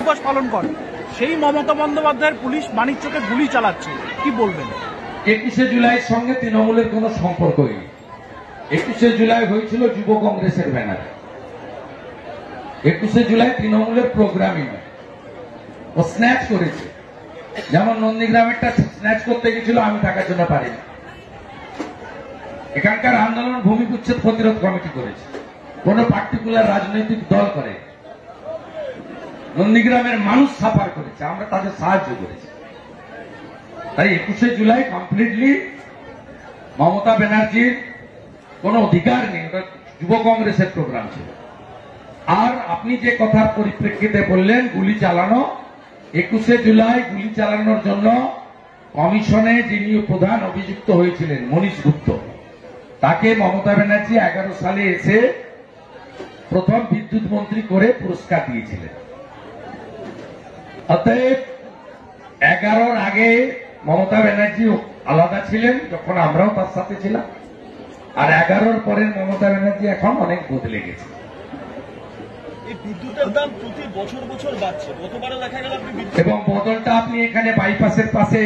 দিবস পালন করে, সেই মমতা বন্দ্যোপাধ্যায়ের পুলিশ মানিকচকে গুলি চালাচ্ছে, কি বলবেন? 21শে জুলাইয়ের সঙ্গে তৃণমূলের কোনো সম্পর্ক নেই। 21শে জুলাই হয়েছিল যুব কংগ্রেসের ব্যানারে। 21শে জুলাই তৃণমূলের প্রোগ্রামিং ও স্ন্যাচ করেছে, যেমন নন্দীগ্রামেরটা স্ন্যাচ করতে গেছিল, আমি টাকার জন্য পারিনি। এখানকার আন্দোলন ভূমি উচ্ছেদ প্রতিরোধ কমিটি করেছে, কোন পার্টিকুলার রাজনৈতিক দল করে। নন্দীগ্রামের মানুষ সাফার করেছে, আমরা তাদের সাহায্য করেছি। তাই 21শে জুলাই কমপ্লিটলি মমতা ব্যানার্জির কোন অধিকার নেই, ওটা যুব কংগ্রেসের প্রোগ্রাম ছিল। আর আপনি যে কথার পরিপ্রেক্ষিতে বললেন গুলি চালানো, 21শে জুলাই গুলি চালানোর জন্য কমিশনে যিনি প্রধান অভিযুক্ত হয়েছিলেন মনীশ গুপ্ত, তাকে মমতা ব্যানার্জি 11 সালে এসে প্রথম বিদ্যুৎ মন্ত্রী করে পুরস্কার দিয়েছিলেন। অতএব 11-র আগে মমতা ব্যানার্জি আলাদা ছিলেন, যখন আমরাও তার সাথে ছিলাম, আর 11-র পরের মমতা ব্যানার্জি এখন অনেক বদলে গেছে। বিদ্যুতের দাম প্রতি বছর বছর বাড়ছে, গতবারও দেখা গেল এবং বদলটা আপনি এখানে বাইপাসের পাশে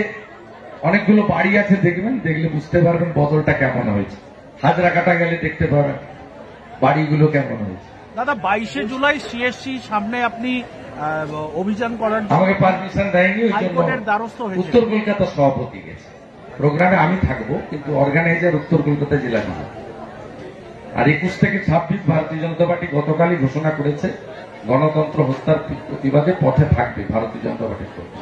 অনেকগুলো বাড়ি আছে, দেখবেন, দেখলে বুঝতে পারবেন বদলটা কেমন হয়েছে। হাজরাকাটা গেলে দেখতে পাবেন বাড়িগুলো কেমন হয়েছে। দাদা, 22শে জুলাই সিএসসি সামনে আপনি অভিযান করার আমাকে পারমিশন দেয়নি, ওই জন্য উত্তর কলকাতা সভাপতি গেছে। প্রোগ্রামে আমি থাকবো, কিন্তু অর্গানাইজার উত্তর কলকাতা জেলা নিয়ে। আর 21 থেকে 26 ভারতীয় জনতা পার্টি গতকালই ঘোষণা করেছে গণতন্ত্র হত্যার প্রতিবাদে পথে থাকবে ভারতীয় জনতা পার্টির কর্মী।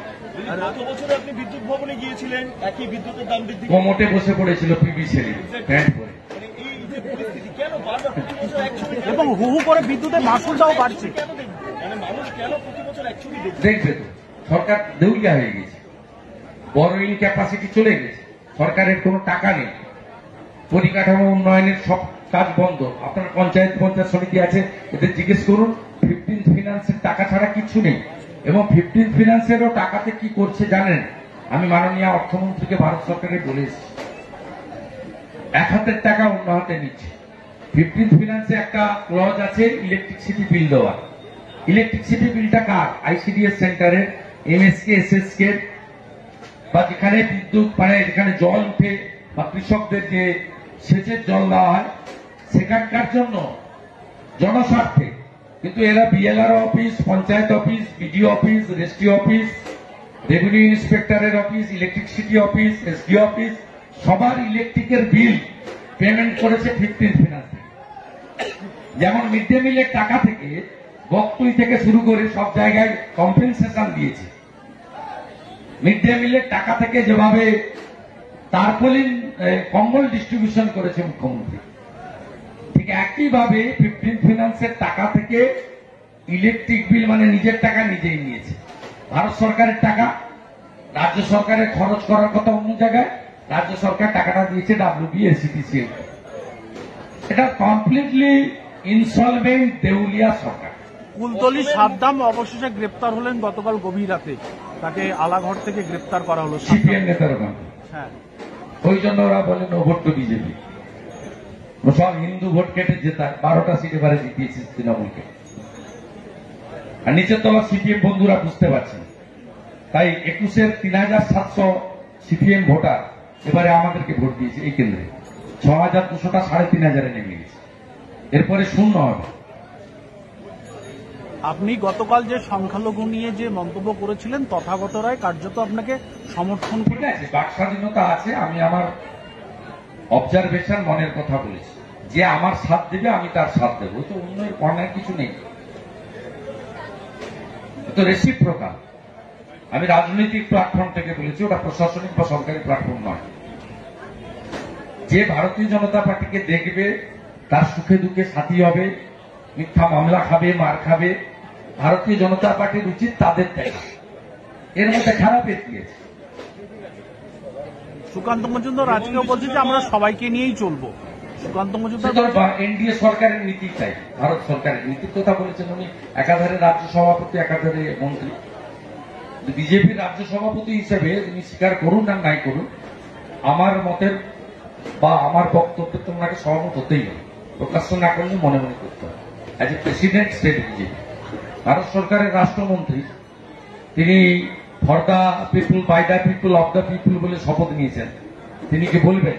গত বছর আপনি বিদ্যুৎ ভবনে গিয়েছিলেন, একই বিদ্যুতের দাম বৃদ্ধি কোমোটে বসে পড়েছিল পিবি সেলি প্যান্ট পরে। এবং হু হু করে বিদ্যুতের মাসুলটাও বাড়ছে, দেখবে তো সরকার দেউলিয়া হয়ে গেছে, বড়ইল ক্যাপাসিটি চলে গেছে, সরকারের কোনো টাকা নেই, পরিকাঠামো উন্নয়নের সব কাজ বন্ধ। আপনার পঞ্চায়েত সমিতি আছে, এদের জিজ্ঞেস করুন, 15th ফিনান্সের টাকা ছাড়া কিছু নেই। এবং 15th ফিনান্সেরও টাকাতে কি করছে জানেন? আমি মাননীয় অর্থমন্ত্রীকে ভারত সরকারের বলে এসেছি, 1 হাতের টাকা অন্য হাতে নিচ্ছে। 15th ফিনান্সে একটা ক্লজ আছে ইলেকট্রিসিটি বিল দেওয়া। ইলেকট্রিসিটি বিলটা কার? আইসিডিএস সেন্টারের, এমএসকে, এসএসকে, বা যেখানে বিদ্যুৎ মানে যেখানে জল উঠে বা কৃষকদের যে সেচের জল দেওয়া হয় সেখানকার জন্য, জনস্বার্থে। কিন্তু এরা BLR office, panchayat office, BDO office, registry office, revenue ইন্সপেক্টরের office, electricity office, SDO office, সবার ইলেকট্রিকের বিল পেমেন্ট করেছে 15th ফিনান্স। যেমন মিড ডে মিলের টাকা থেকে, বকতুই থেকে শুরু করে সব জায়গায় কম্পেনসেশন দিয়েছে। মিড ডে মিলের টাকা থেকে যেভাবে টার্পলিন কম্বল ডিস্ট্রিবিউশন করেছে মুখ্যমন্ত্রী, ঠিক একইভাবে 15th ফিনান্সের টাকা থেকে ইলেকট্রিক বিল মানে নিজের টাকা নিজেই নিয়েছে। ভারত সরকারের টাকা রাজ্য সরকারের খরচ করার কথা অন্য জায়গায়, রাজ্য সরকার টাকাটা দিয়েছে WBSETCL। এটা কমপ্লিটলি ইনসলভেন্ট দেউলিয়া সরকার। কুলতলি সাদ্দাম অবশেষে গ্রেপ্তার হলেন গতকাল গভীর রাতে, তাকে আলাঘর থেকে গ্রেপ্তার করা হলো। সিপিএম নেতার নাম, হ্যাঁ, ওই জন্য ওরা বলে নো ভোট টু বিজেপি। সব হিন্দু ভোট কেটে জেতা, 12টা সিট এবারে জিতিয়েছে তৃণমূলকে। আর নিচের তলা সিপিএম বন্ধুরা বুঝতে পারছেন, তাই 21-এর 3700 সিপিএম ভোটার এবারে আমাদেরকে ভোট দিয়েছে এই কেন্দ্রে। 6200টা 3500-এ নেমে গেছে, এরপরে শূন্য হবে। আপনি গতকাল যে সংখ্যালঘু নিয়ে যে মন্তব্য করেছিলেন, তথাগত রায় কার্যত আপনাকে সমর্থন করে। ঠিক আছে, বাক স্বাধীনতা আছে, আমি আমার অবজারভেশন মনের কথা বলেছি, যে আমার সাথ দেবে আমি তার সাথ দেবো, তো অন্যের কর্নার কিছু নেই, তো রেসিপ্রোকাল। আমি রাজনৈতিক প্ল্যাটফর্ম থেকে বলেছি, ওটা প্রশাসনিক বা সরকারি প্ল্যাটফর্ম নয়। যে ভারতীয় জনতা পার্টিকে দেখবে তার সুখে দুঃখে সাথী হবে, মিথ্যা মামলা খাবে, মার খাবে, ভারতীয় জনতা পার্টির উচিত তাদের দেখা। এর মধ্যে খারাপের কি আছে? সুকান্ত মজুমদার আজকেও বলছে যে আমরা সবাইকে নিয়েই চলবো। সুকান্ত মজুমদার এনডিএ সরকারের নীতি, চাই ভারত সরকারের নীতির কথা বলেছেন উনি। একাধারে রাজ্য সভাপতি, একাধারে মন্ত্রী। বিজেপির রাজ্য সভাপতি হিসেবে তিনি স্বীকার করুন আর নাই করুন, আমার মতের বা আমার বক্তব্যে তো ওনাকে সহমত হতেই হবে, প্রকাশ্য না করলে মনে মনে করতে হবে। As a president state BJP, Bharat সরকারের রাষ্ট্রমন্ত্রী তিনি for the people, by the people, of the people বলে শপথ নিয়েছেন। তিনি কি বলবেন?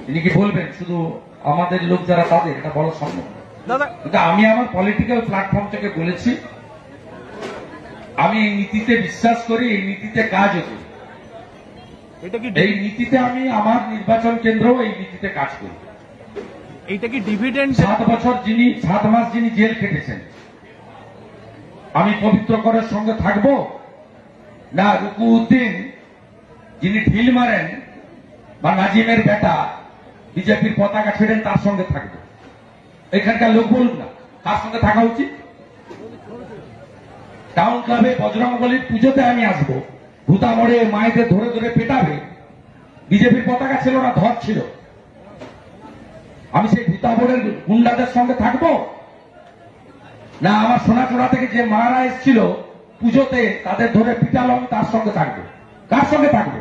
তিনি কি বলবেন শুধু আমাদের লোক যারা তাদের? এটা বলা সম্ভব। দাদা কিন্তু আমি আমার পলিটিক্যাল প্ল্যাটফর্ম থেকে বলেছি, আমি এই নীতিতে বিশ্বাস করি, এই নীতিতে কাজও করি। এটা কি এই নীতিতে আমি আমার নির্বাচন কেন্দ্র এই নীতিতে কাজ করি। এইটা কি ডিভিডেন্ড? 7 মাস যিনি জেল খেটেছেন, আমি পবিত্র করের সঙ্গে থাকব না রুকু উদ্দিন যিনি ঢিল মারেন বা নাজিমের বেটা বিজেপির পতাকা ছেড়েন তার সঙ্গে থাকবো? এখানকার লোক বলুন না তার সঙ্গে থাকা উচিত। টাউন ক্লাবে বজরংবলীর পুজোতে আমি আসবো, ভূতা মোড়ে মায়েদের ধরে ধরে পেটাবে, বিজেপির পতাকা ছিল না, ধর ছিল। আমি সেই ভূতা মোড়ের গুন্ডাদের সঙ্গে থাকবো না আমার সোনাচোড়া থেকে যে মারা এসেছিল পুজোতে তাদের ধরে পিটালাম তার সঙ্গে থাকবো? কার সঙ্গে থাকবো?